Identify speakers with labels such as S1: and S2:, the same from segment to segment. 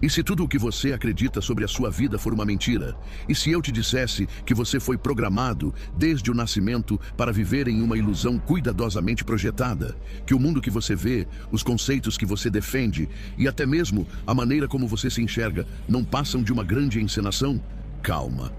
S1: E se tudo o que você acredita sobre a sua vida for uma mentira? E se eu te dissesse que você foi programado desde o nascimento para viver em uma ilusão cuidadosamente projetada? Que o mundo que você vê, os conceitos que você defende e até mesmo a maneira como você se enxerga não passam de uma grande encenação? Calma.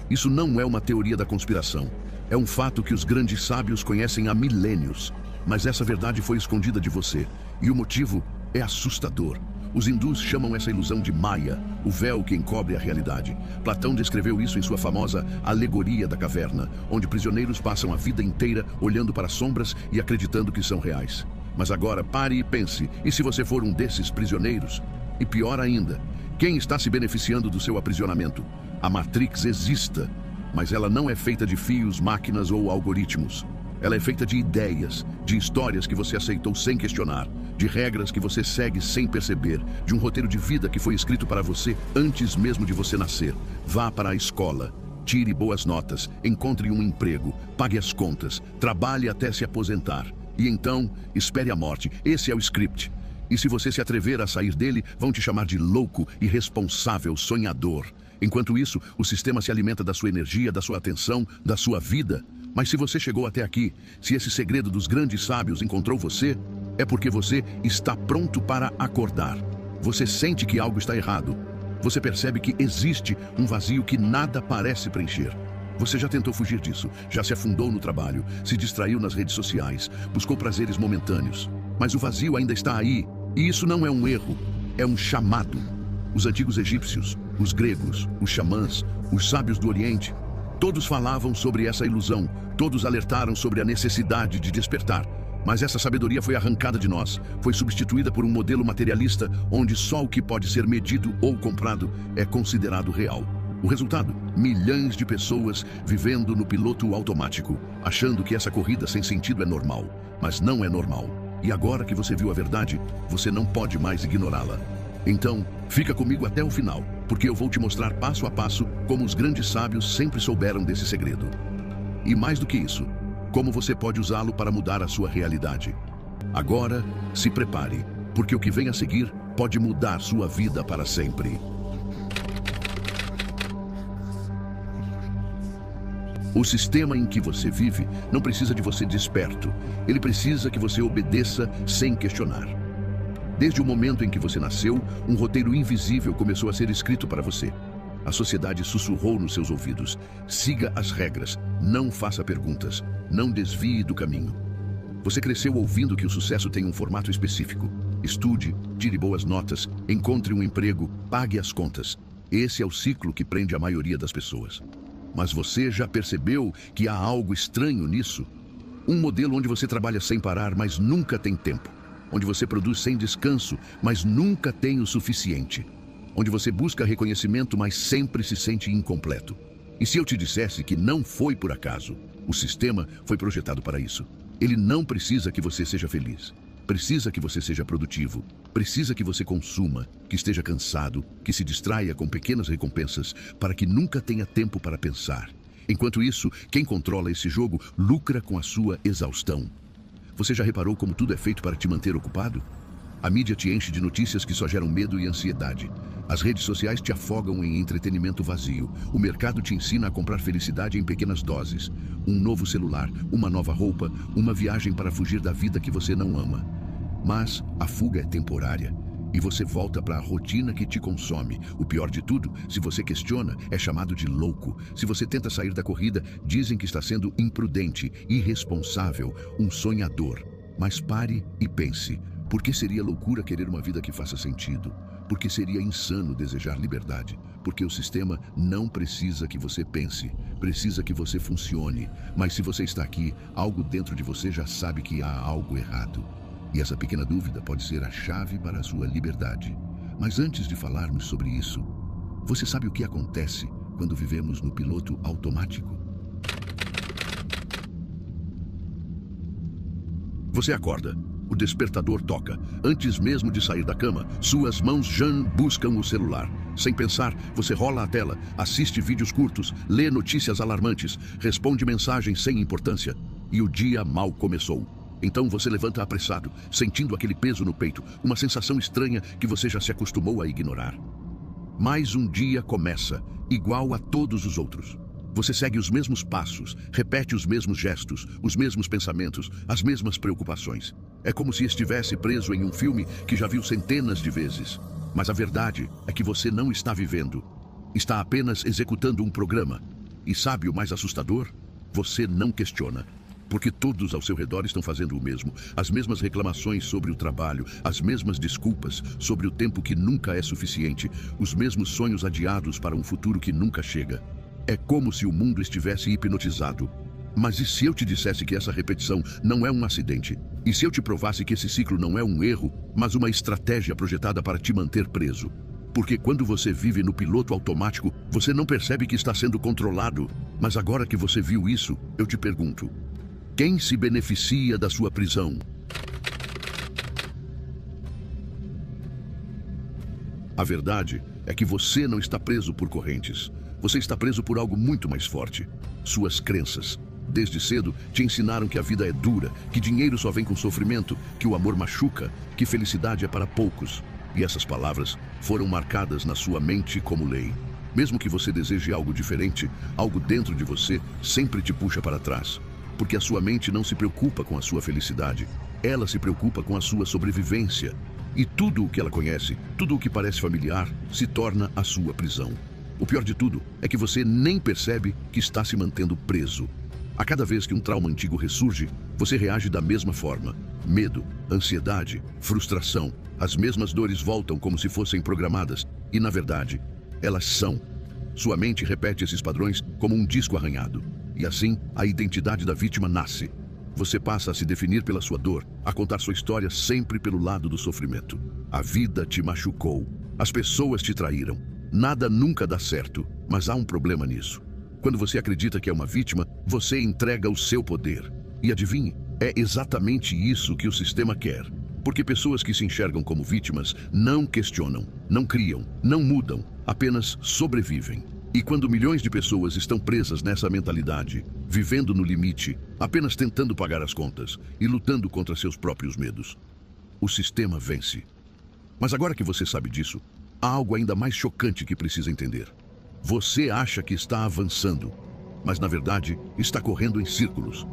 S1: Isso não é uma teoria da conspiração. É um fato que os grandes sábios conhecem há milênios. Mas essa verdade foi escondida de você. E o motivo é assustador. Os hindus chamam essa ilusão de Maya, o véu que encobre a realidade. Platão descreveu isso em sua famosa Alegoria da Caverna, onde prisioneiros passam a vida inteira olhando para sombras e acreditando que são reais. Mas agora pare e pense, e se você for um desses prisioneiros? E pior ainda, quem está se beneficiando do seu aprisionamento? A Matrix exista, mas ela não é feita de fios, máquinas ou algoritmos. Ela é feita de ideias, de histórias que você aceitou sem questionar, de regras que você segue sem perceber, de um roteiro de vida que foi escrito para você antes mesmo de você nascer. Vá para a escola, tire boas notas, encontre um emprego, pague as contas, trabalhe até se aposentar. E então, espere a morte. Esse é o script. E se você se atrever a sair dele, vão te chamar de louco, irresponsável, sonhador. Enquanto isso, o sistema se alimenta da sua energia, da sua atenção, da sua vida. Mas se você chegou até aqui, se esse segredo dos grandes sábios encontrou você, é porque você está pronto para acordar. Você sente que algo está errado. Você percebe que existe um vazio que nada parece preencher. Você já tentou fugir disso, já se afundou no trabalho, se distraiu nas redes sociais, buscou prazeres momentâneos. Mas o vazio ainda está aí, e isso não é um erro, é um chamado. Os antigos egípcios, os gregos, os xamãs, os sábios do Oriente, todos falavam sobre essa ilusão, todos alertaram sobre a necessidade de despertar. Mas essa sabedoria foi arrancada de nós, foi substituída por um modelo materialista onde só o que pode ser medido ou comprado é considerado real. O resultado? Milhões de pessoas vivendo no piloto automático, achando que essa corrida sem sentido é normal, mas não é normal. E agora que você viu a verdade, você não pode mais ignorá-la. Então, fica comigo até o final, porque eu vou te mostrar passo a passo como os grandes sábios sempre souberam desse segredo. E mais do que isso, como você pode usá-lo para mudar a sua realidade. Agora, se prepare, porque o que vem a seguir pode mudar sua vida para sempre. O sistema em que você vive não precisa de você desperto. Ele precisa que você obedeça sem questionar. Desde o momento em que você nasceu, um roteiro invisível começou a ser escrito para você. A sociedade sussurrou nos seus ouvidos. Siga as regras, não faça perguntas, não desvie do caminho. Você cresceu ouvindo que o sucesso tem um formato específico. Estude, tire boas notas, encontre um emprego, pague as contas. Esse é o ciclo que prende a maioria das pessoas. Mas você já percebeu que há algo estranho nisso? Um modelo onde você trabalha sem parar, mas nunca tem tempo. Onde você produz sem descanso, mas nunca tem o suficiente. Onde você busca reconhecimento, mas sempre se sente incompleto. E se eu te dissesse que não foi por acaso? O sistema foi projetado para isso. Ele não precisa que você seja feliz. Precisa que você seja produtivo. Precisa que você consuma, que esteja cansado, que se distraia com pequenas recompensas, para que nunca tenha tempo para pensar. Enquanto isso, quem controla esse jogo lucra com a sua exaustão. Você já reparou como tudo é feito para te manter ocupado? A mídia te enche de notícias que só geram medo e ansiedade. As redes sociais te afogam em entretenimento vazio. O mercado te ensina a comprar felicidade em pequenas doses. Um novo celular, uma nova roupa, uma viagem para fugir da vida que você não ama. Mas a fuga é temporária. E você volta para a rotina que te consome. O pior de tudo, se você questiona, é chamado de louco. Se você tenta sair da corrida, dizem que está sendo imprudente, irresponsável, um sonhador. Mas pare e pense. Por que seria loucura querer uma vida que faça sentido? Por que seria insano desejar liberdade? Porque o sistema não precisa que você pense, precisa que você funcione. Mas se você está aqui, algo dentro de você já sabe que há algo errado. E essa pequena dúvida pode ser a chave para a sua liberdade. Mas antes de falarmos sobre isso, você sabe o que acontece quando vivemos no piloto automático? Você acorda. O despertador toca. Antes mesmo de sair da cama, suas mãos já buscam o celular. Sem pensar, você rola a tela, assiste vídeos curtos, lê notícias alarmantes, responde mensagens sem importância. E o dia mal começou. Então você levanta apressado, sentindo aquele peso no peito, uma sensação estranha que você já se acostumou a ignorar. Mais um dia começa, igual a todos os outros. Você segue os mesmos passos, repete os mesmos gestos, os mesmos pensamentos, as mesmas preocupações. É como se estivesse preso em um filme que já viu centenas de vezes. Mas a verdade é que você não está vivendo. Está apenas executando um programa. E sabe o mais assustador? Você não questiona. Porque todos ao seu redor estão fazendo o mesmo. As mesmas reclamações sobre o trabalho, as mesmas desculpas sobre o tempo que nunca é suficiente, os mesmos sonhos adiados para um futuro que nunca chega. É como se o mundo estivesse hipnotizado. Mas e se eu te dissesse que essa repetição não é um acidente? E se eu te provasse que esse ciclo não é um erro, mas uma estratégia projetada para te manter preso? Porque quando você vive no piloto automático, você não percebe que está sendo controlado. Mas agora que você viu isso, eu te pergunto: quem se beneficia da sua prisão? A verdade é que você não está preso por correntes. Você está preso por algo muito mais forte: suas crenças. Desde cedo te ensinaram que a vida é dura, que dinheiro só vem com sofrimento, que o amor machuca, que felicidade é para poucos. E essas palavras foram marcadas na sua mente como lei. Mesmo que você deseje algo diferente, algo dentro de você sempre te puxa para trás. Porque a sua mente não se preocupa com a sua felicidade, ela se preocupa com a sua sobrevivência. E tudo o que ela conhece, tudo o que parece familiar, se torna a sua prisão. O pior de tudo é que você nem percebe que está se mantendo preso. A cada vez que um trauma antigo ressurge, você reage da mesma forma. Medo, ansiedade, frustração. As mesmas dores voltam como se fossem programadas. E, na verdade, elas são. Sua mente repete esses padrões como um disco arranhado. E assim, a identidade da vítima nasce. Você passa a se definir pela sua dor, a contar sua história sempre pelo lado do sofrimento. A vida te machucou. As pessoas te traíram. Nada nunca dá certo, mas há um problema nisso. Quando você acredita que é uma vítima, você entrega o seu poder. E adivinhe, é exatamente isso que o sistema quer. Porque pessoas que se enxergam como vítimas não questionam, não criam, não mudam, apenas sobrevivem. E quando milhões de pessoas estão presas nessa mentalidade, vivendo no limite, apenas tentando pagar as contas e lutando contra seus próprios medos, o sistema vence. Mas agora que você sabe disso, há algo ainda mais chocante que precisa entender. Você acha que está avançando, mas na verdade está correndo em círculos.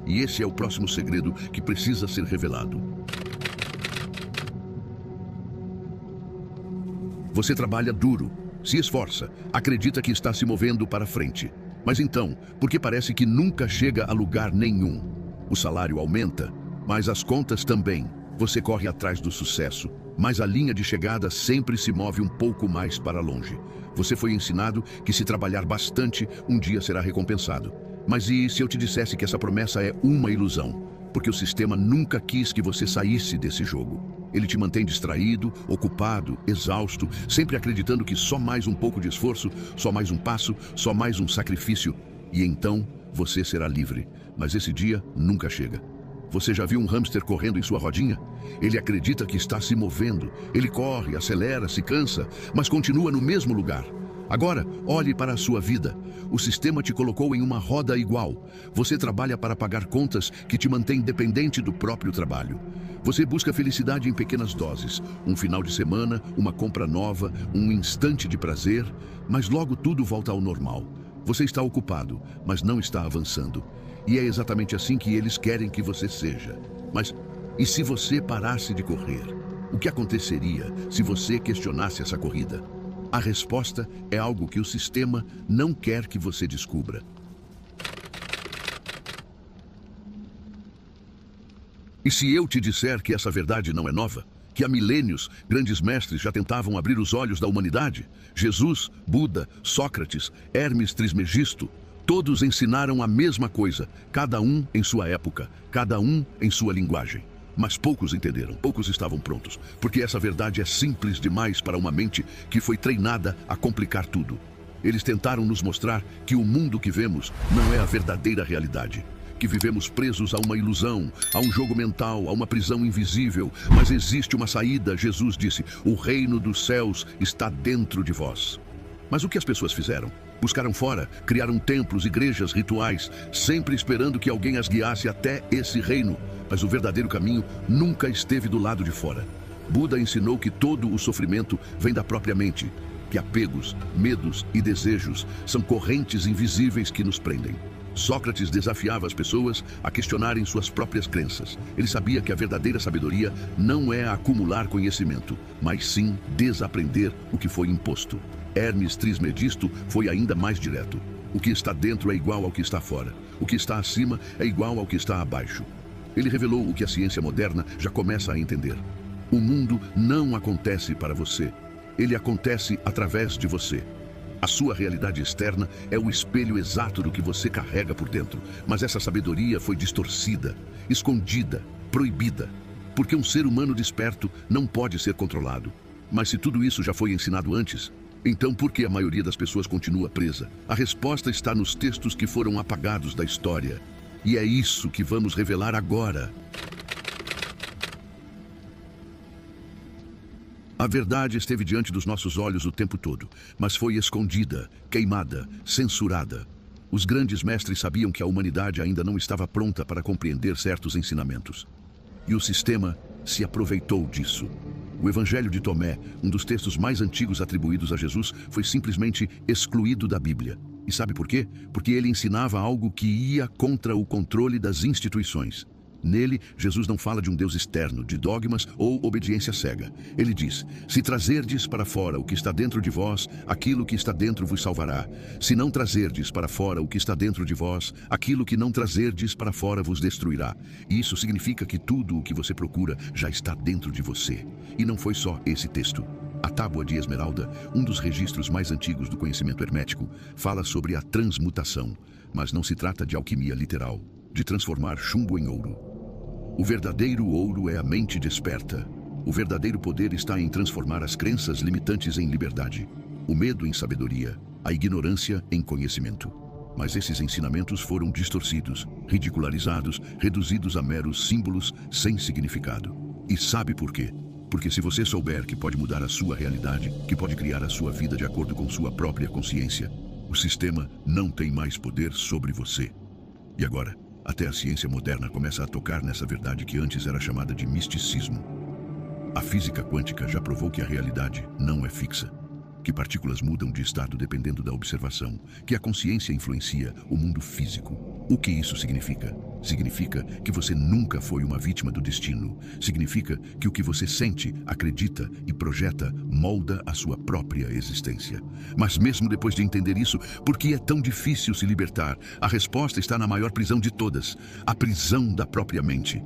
S1: E esse é o próximo segredo que precisa ser revelado. Você trabalha duro, se esforça, acredita que está se movendo para frente. Mas então, porque parece que nunca chega a lugar nenhum. O salário aumenta, mas as contas também. Você corre atrás do sucesso, mas a linha de chegada sempre se move um pouco mais para longe. Você foi ensinado que se trabalhar bastante, um dia será recompensado. Mas e se eu te dissesse que essa promessa é uma ilusão? Porque o sistema nunca quis que você saísse desse jogo. Ele te mantém distraído, ocupado, exausto, sempre acreditando que só mais um pouco de esforço, só mais um passo, só mais um sacrifício, e então você será livre. Mas esse dia nunca chega. Você já viu um hamster correndo em sua rodinha? Ele acredita que está se movendo. Ele corre, acelera, se cansa, mas continua no mesmo lugar. Agora, olhe para a sua vida. O sistema te colocou em uma roda igual. Você trabalha para pagar contas que te mantêm dependente do próprio trabalho. Você busca felicidade em pequenas doses. Um final de semana, uma compra nova, um instante de prazer, mas logo tudo volta ao normal. Você está ocupado, mas não está avançando. E é exatamente assim que eles querem que você seja. Mas e se você parasse de correr? O que aconteceria se você questionasse essa corrida? A resposta é algo que o sistema não quer que você descubra. E se eu te disser que essa verdade não é nova? Que há milênios, grandes mestres já tentavam abrir os olhos da humanidade? Jesus, Buda, Sócrates, Hermes Trismegisto, todos ensinaram a mesma coisa, cada um em sua época, cada um em sua linguagem. Mas poucos entenderam, poucos estavam prontos, porque essa verdade é simples demais para uma mente que foi treinada a complicar tudo. Eles tentaram nos mostrar que o mundo que vemos não é a verdadeira realidade, que vivemos presos a uma ilusão, a um jogo mental, a uma prisão invisível, mas existe uma saída. Jesus disse: o reino dos céus está dentro de vós. Mas o que as pessoas fizeram? Buscaram fora, criaram templos, igrejas, rituais, sempre esperando que alguém as guiasse até esse reino. Mas o verdadeiro caminho nunca esteve do lado de fora. Buda ensinou que todo o sofrimento vem da própria mente, que apegos, medos e desejos são correntes invisíveis que nos prendem. Sócrates desafiava as pessoas a questionarem suas próprias crenças. Ele sabia que a verdadeira sabedoria não é acumular conhecimento, mas sim desaprender o que foi imposto. Hermes Trismegisto foi ainda mais direto. O que está dentro é igual ao que está fora. O que está acima é igual ao que está abaixo. Ele revelou o que a ciência moderna já começa a entender. O mundo não acontece para você. Ele acontece através de você. A sua realidade externa é o espelho exato do que você carrega por dentro. Mas essa sabedoria foi distorcida, escondida, proibida. Porque um ser humano desperto não pode ser controlado. Mas se tudo isso já foi ensinado antes, então por que a maioria das pessoas continua presa? A resposta está nos textos que foram apagados da história. E é isso que vamos revelar agora. A verdade esteve diante dos nossos olhos o tempo todo, mas foi escondida, queimada, censurada. Os grandes mestres sabiam que a humanidade ainda não estava pronta para compreender certos ensinamentos. E o sistema se aproveitou disso. O Evangelho de Tomé, um dos textos mais antigos atribuídos a Jesus, foi simplesmente excluído da Bíblia. E sabe por quê? Porque ele ensinava algo que ia contra o controle das instituições. Nele, Jesus não fala de um Deus externo, de dogmas ou obediência cega. Ele diz: se trazerdes para fora o que está dentro de vós, aquilo que está dentro vos salvará. Se não trazerdes para fora o que está dentro de vós, aquilo que não trazerdes para fora vos destruirá. E isso significa que tudo o que você procura já está dentro de você. E não foi só esse texto. A Tábua de Esmeralda, um dos registros mais antigos do conhecimento hermético, fala sobre a transmutação, mas não se trata de alquimia literal, de transformar chumbo em ouro. O verdadeiro ouro é a mente desperta. O verdadeiro poder está em transformar as crenças limitantes em liberdade, o medo em sabedoria, a ignorância em conhecimento. Mas esses ensinamentos foram distorcidos, ridicularizados, reduzidos a meros símbolos sem significado. E sabe por quê? Porque se você souber que pode mudar a sua realidade, que pode criar a sua vida de acordo com sua própria consciência, o sistema não tem mais poder sobre você. E agora, até a ciência moderna começa a tocar nessa verdade que antes era chamada de misticismo. A física quântica já provou que a realidade não é fixa, que partículas mudam de estado dependendo da observação, que a consciência influencia o mundo físico. O que isso significa? Significa que você nunca foi uma vítima do destino. Significa que o que você sente, acredita e projeta molda a sua própria existência. Mas mesmo depois de entender isso, por que é tão difícil se libertar? A resposta está na maior prisão de todas, a prisão da própria mente.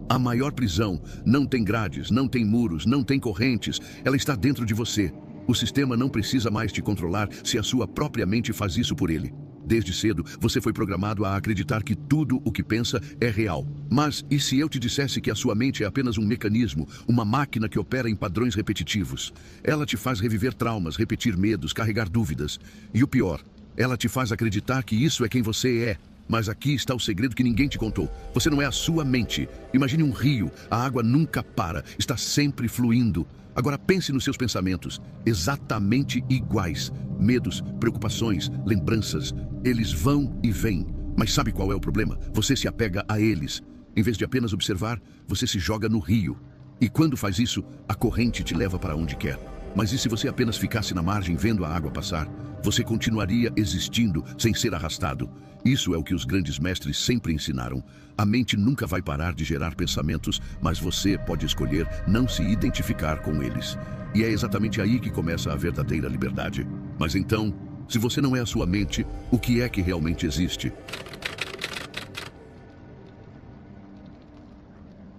S1: A maior prisão não tem grades, não tem muros, não tem correntes, ela está dentro de você. O sistema não precisa mais te controlar se a sua própria mente faz isso por ele. Desde cedo, você foi programado a acreditar que tudo o que pensa é real. Mas e se eu te dissesse que a sua mente é apenas um mecanismo, uma máquina que opera em padrões repetitivos? Ela te faz reviver traumas, repetir medos, carregar dúvidas. E o pior, ela te faz acreditar que isso é quem você é. Mas aqui está o segredo que ninguém te contou. Você não é a sua mente. Imagine um rio. A água nunca para, está sempre fluindo. Agora pense nos seus pensamentos, exatamente iguais. Medos, preocupações, lembranças, eles vão e vêm. Mas sabe qual é o problema? Você se apega a eles. Em vez de apenas observar, você se joga no rio. E quando faz isso, a corrente te leva para onde quer. Mas e se você apenas ficasse na margem vendo a água passar? Você continuaria existindo sem ser arrastado. Isso é o que os grandes mestres sempre ensinaram. A mente nunca vai parar de gerar pensamentos, mas você pode escolher não se identificar com eles. E é exatamente aí que começa a verdadeira liberdade. Mas então, se você não é a sua mente, o que é que realmente existe?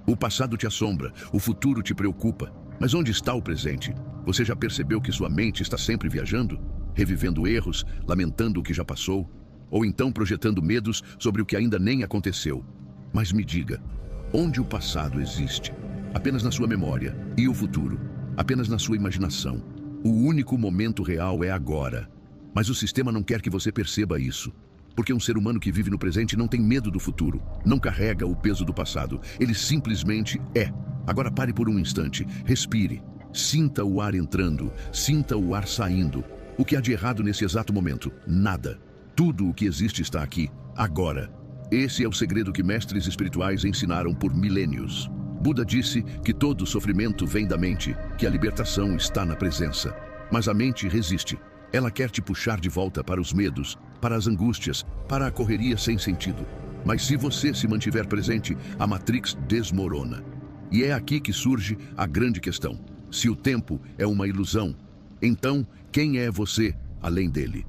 S1: O passado te assombra, o futuro te preocupa. Mas onde está o presente? Você já percebeu que sua mente está sempre viajando? Revivendo erros, lamentando o que já passou? Ou então projetando medos sobre o que ainda nem aconteceu? Mas me diga, onde o passado existe? Apenas na sua memória. E o futuro? Apenas na sua imaginação. O único momento real é agora. Mas o sistema não quer que você perceba isso. Porque um ser humano que vive no presente não tem medo do futuro. Não carrega o peso do passado. Ele simplesmente é. Agora pare por um instante. Respire. Sinta o ar entrando, sinta o ar saindo. O que há de errado nesse exato momento? Nada. Tudo o que existe está aqui, agora. Esse é o segredo que mestres espirituais ensinaram por milênios. Buda disse que todo sofrimento vem da mente, que a libertação está na presença. Mas a mente resiste. Ela quer te puxar de volta para os medos, para as angústias, para a correria sem sentido. Mas se você se mantiver presente, a Matrix desmorona. E é aqui que surge a grande questão. Se o tempo é uma ilusão, então quem é você além dele?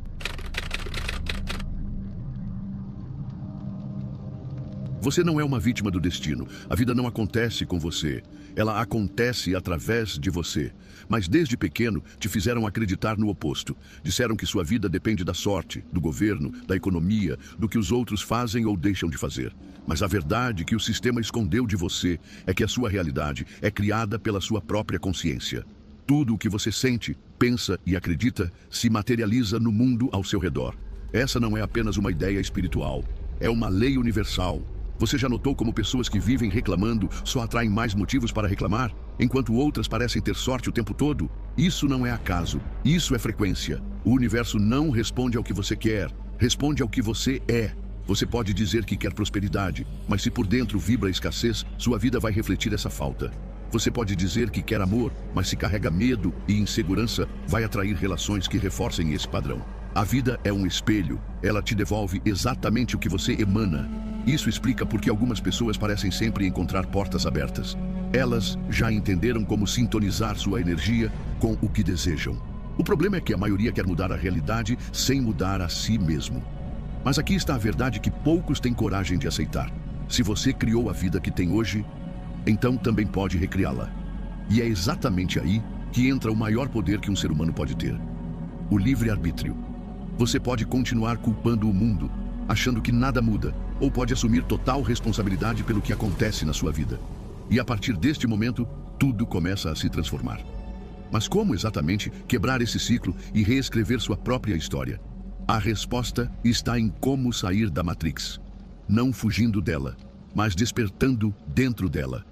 S1: Você não é uma vítima do destino. A vida não acontece com você. Ela acontece através de você. Mas desde pequeno te fizeram acreditar no oposto. Disseram que sua vida depende da sorte, do governo, da economia, do que os outros fazem ou deixam de fazer. Mas a verdade que o sistema escondeu de você é que a sua realidade é criada pela sua própria consciência. Tudo o que você sente, pensa e acredita se materializa no mundo ao seu redor. Essa não é apenas uma ideia espiritual. É uma lei universal. Você já notou como pessoas que vivem reclamando só atraem mais motivos para reclamar, enquanto outras parecem ter sorte o tempo todo? Isso não é acaso, isso é frequência. O universo não responde ao que você quer, responde ao que você é. Você pode dizer que quer prosperidade, mas se por dentro vibra a escassez, sua vida vai refletir essa falta. Você pode dizer que quer amor, mas se carrega medo e insegurança, vai atrair relações que reforcem esse padrão. A vida é um espelho, ela te devolve exatamente o que você emana. Isso explica por que algumas pessoas parecem sempre encontrar portas abertas. Elas já entenderam como sintonizar sua energia com o que desejam. O problema é que a maioria quer mudar a realidade sem mudar a si mesmo. Mas aqui está a verdade que poucos têm coragem de aceitar. Se você criou a vida que tem hoje, então também pode recriá-la. E é exatamente aí que entra o maior poder que um ser humano pode ter: o livre-arbítrio. Você pode continuar culpando o mundo, achando que nada muda, ou pode assumir total responsabilidade pelo que acontece na sua vida. E a partir deste momento, tudo começa a se transformar. Mas como exatamente quebrar esse ciclo e reescrever sua própria história? A resposta está em como sair da Matrix. Não fugindo dela, mas despertando dentro dela.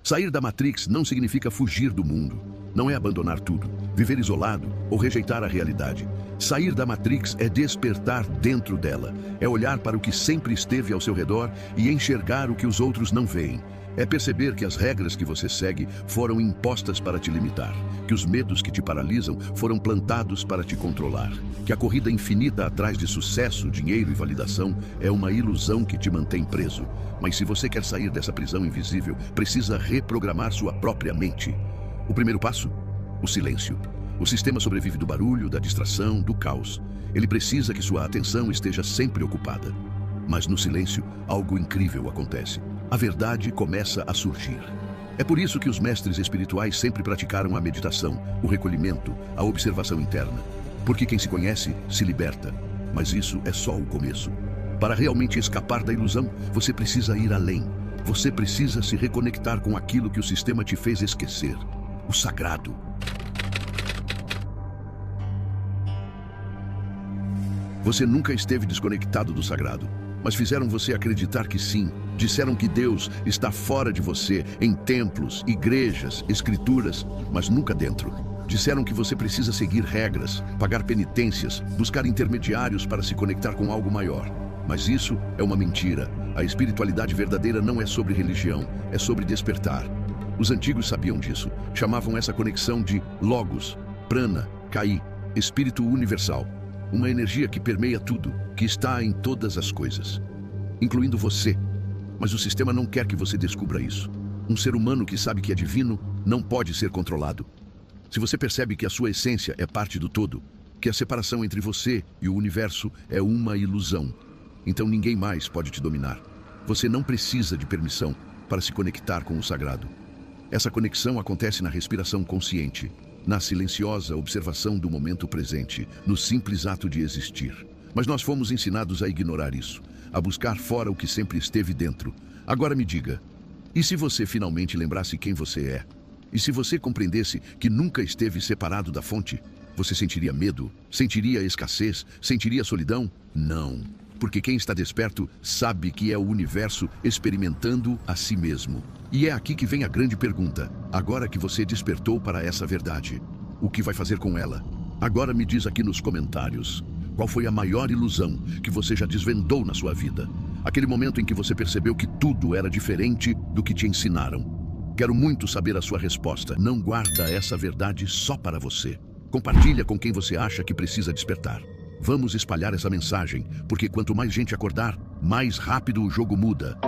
S1: Sair da Matrix não significa fugir do mundo. Não é abandonar tudo, viver isolado ou rejeitar a realidade. Sair da Matrix é despertar dentro dela. É olhar para o que sempre esteve ao seu redor e enxergar o que os outros não veem. É perceber que as regras que você segue foram impostas para te limitar, que os medos que te paralisam foram plantados para te controlar, que a corrida infinita atrás de sucesso, dinheiro e validação é uma ilusão que te mantém preso. Mas se você quer sair dessa prisão invisível, precisa reprogramar sua própria mente. O primeiro passo? O silêncio. O sistema sobrevive do barulho, da distração, do caos. Ele precisa que sua atenção esteja sempre ocupada. Mas no silêncio, algo incrível acontece. A verdade começa a surgir. É por isso que os mestres espirituais sempre praticaram a meditação, o recolhimento, a observação interna. Porque quem se conhece, se liberta. Mas isso é só o começo. Para realmente escapar da ilusão, você precisa ir além. Você precisa se reconectar com aquilo que o sistema te fez esquecer. O sagrado. Você nunca esteve desconectado do sagrado, mas fizeram você acreditar que sim. Disseram que Deus está fora de você, em templos, igrejas, escrituras, mas nunca dentro. Disseram que você precisa seguir regras, pagar penitências, buscar intermediários para se conectar com algo maior. Mas isso é uma mentira. A espiritualidade verdadeira não é sobre religião, é sobre despertar. Os antigos sabiam disso. Chamavam essa conexão de Logos, Prana, Kai, Espírito Universal. Uma energia que permeia tudo, que está em todas as coisas, incluindo você. Mas o sistema não quer que você descubra isso. Um ser humano que sabe que é divino não pode ser controlado. Se você percebe que a sua essência é parte do todo, que a separação entre você e o universo é uma ilusão, então ninguém mais pode te dominar. Você não precisa de permissão para se conectar com o sagrado. Essa conexão acontece na respiração consciente, na silenciosa observação do momento presente, no simples ato de existir. Mas nós fomos ensinados a ignorar isso, a buscar fora o que sempre esteve dentro. Agora me diga, e se você finalmente lembrasse quem você é? E se você compreendesse que nunca esteve separado da fonte? Você sentiria medo? Sentiria escassez? Sentiria solidão? Não. Porque quem está desperto sabe que é o universo experimentando a si mesmo. E é aqui que vem a grande pergunta. Agora que você despertou para essa verdade, o que vai fazer com ela? Agora me diz aqui nos comentários. Qual foi a maior ilusão que você já desvendou na sua vida? Aquele momento em que você percebeu que tudo era diferente do que te ensinaram. Quero muito saber a sua resposta. Não guarda essa verdade só para você. Compartilha com quem você acha que precisa despertar. Vamos espalhar essa mensagem, porque quanto mais gente acordar, mais rápido o jogo muda.